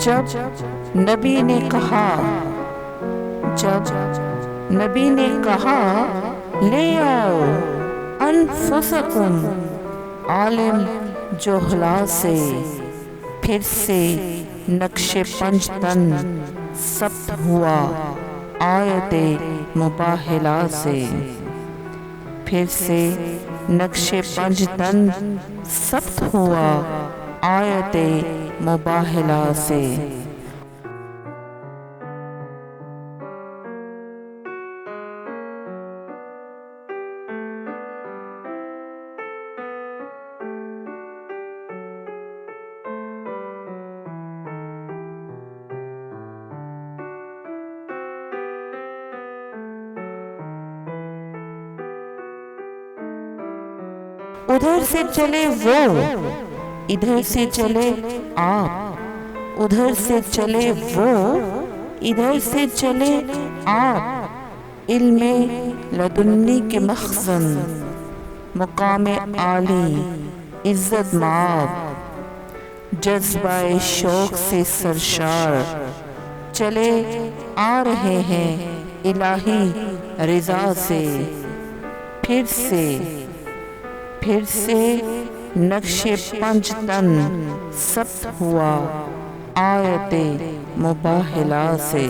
جب نبی نے کہا لے آؤ انفسکم عالم جوہلا سے، پھر سے نقش پنج تن ثبت ہوا آیت مباہلہ سے، پھر سے نقش پنج تن ثبت ہوا آیت مباہلہ سے۔ ادھر سے چلے وہ، ادھر سے چلے آپ، ادھر سے چلے وہ، ادھر سے چلے آپ، علم لدنی کے مخزن، مقام عالی، عزت مآب، جذبہ شوق سے سرشار، چلے آ رہے ہیں الہی رضا سے، پھر سے نقش پنج تن ثبت ہوا آیت مباہلہ سے۔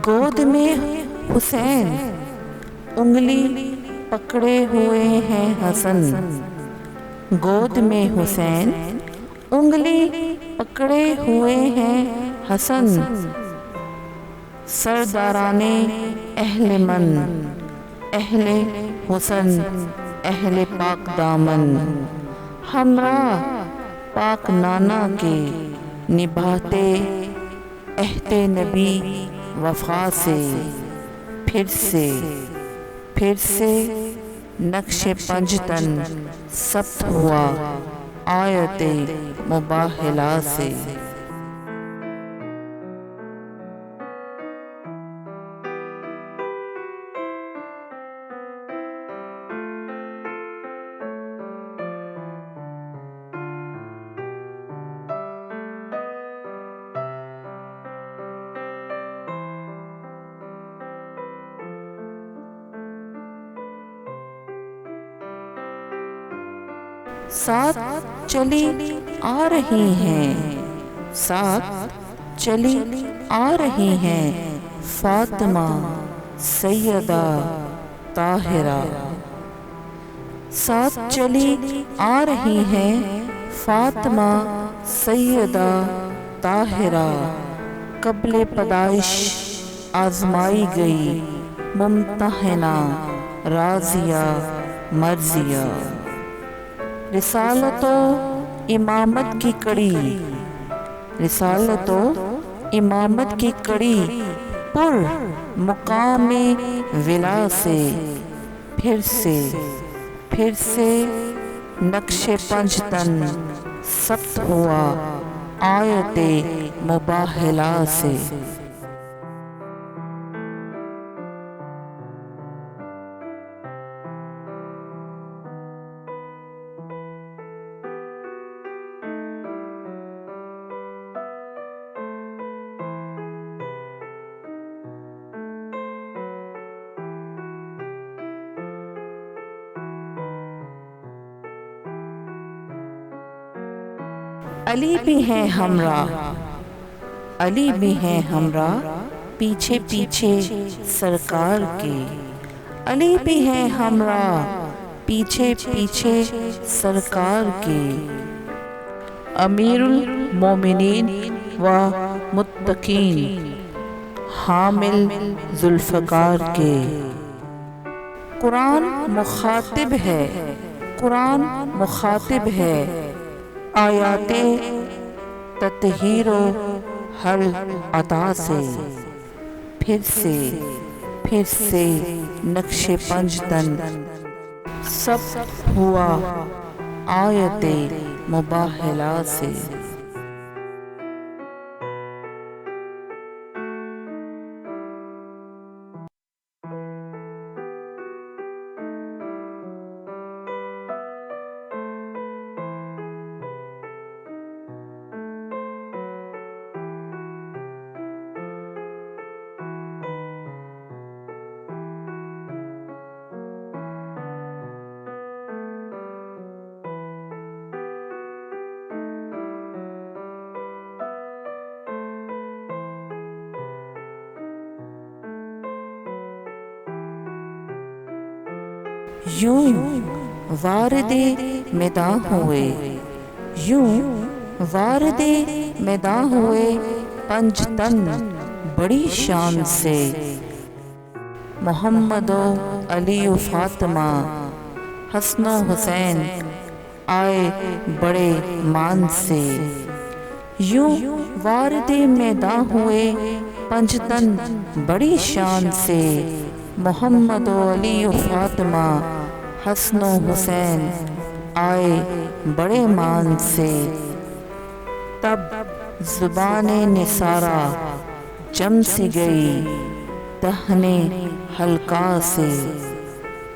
گود میں حسین انگلی پکڑے ہوئے ہیں حسن، گود میں حسین انگلی پکڑے ہوئے ہیں حسن، سرداران اہل من، اہل حسن، اہل پاک دامن، ہمراہ پاک نانا کے نبھاتے عہد نبی وفا سے، پھر سے نقش پنج تن ثبت ہوا آیت مباہلہ سے۔ ساتھ چلی آ رہی ہیں، ساتھ چلی آ رہی ہیں فاطمہ سیدہ طاہرہ، ساتھ چلی آ رہی ہیں فاطمہ سیدہ طاہرہ، قبل پیدائش آزمائی گئی ممتحنہ راضیہ مرضیہ، رسالت و امامت کی کڑی، رسالت و امامت کی کڑی پر مقام ولا سے، پھر سے نقش پنج تن ثبت ہوا آیت مباہلہ سے۔ علی بھی ہیں ہمراہ، علی بھی ہیں ہمراہ پیچھے پیچھے سرکار کے، علی بھی ہیں ہمراہ پیچھے پیچھے سرکار کے، امیر المومنین و متقین حامل ذوالفقار کے، قرآن مخاطب ہے قرآن مخاطب ہے آیات تطہیر و حل عطا سے، پھر سے نقش پنج تن سب ہوا آیت مباہلہ سے۔ یوں وارد میداں ہوئے پنج تن بڑی شان سے، محمد و علی و فاطمہ حسن و حسین آئے بڑے مان سے۔ یوں وارد میداں ہوئے پنج تن بڑی شان سے، محمد و علی و فاطمہ حسن و حسین آئے بڑے مان سے۔ تب زبان نثارہ جم سی گئی دہن حلقہ سے،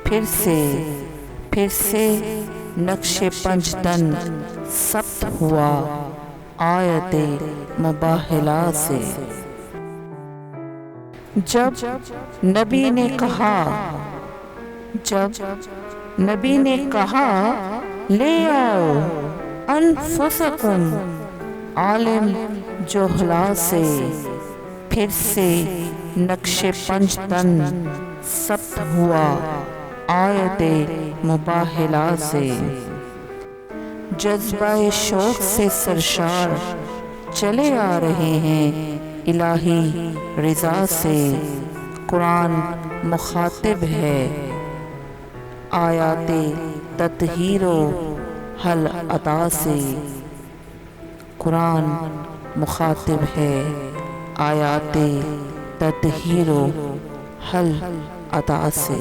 پھر سے نقش پنج تن ثبت ہوا آیت مباہلہ سے۔ جب نبی نے کہا لے آؤ انفسکم عالم جوہلا سے، پھر سے نقش پنج تن ثبت ہوا آیت مباہلہ سے۔ جذبہ شوق سے سرشار چلے آ رہے ہیں الہی رضا سے، قرآن مخاطب ہے آیات تطہیر و حل عطا سے، قرآن مخاطب ہے آیات تطہیر و حل عطا سے۔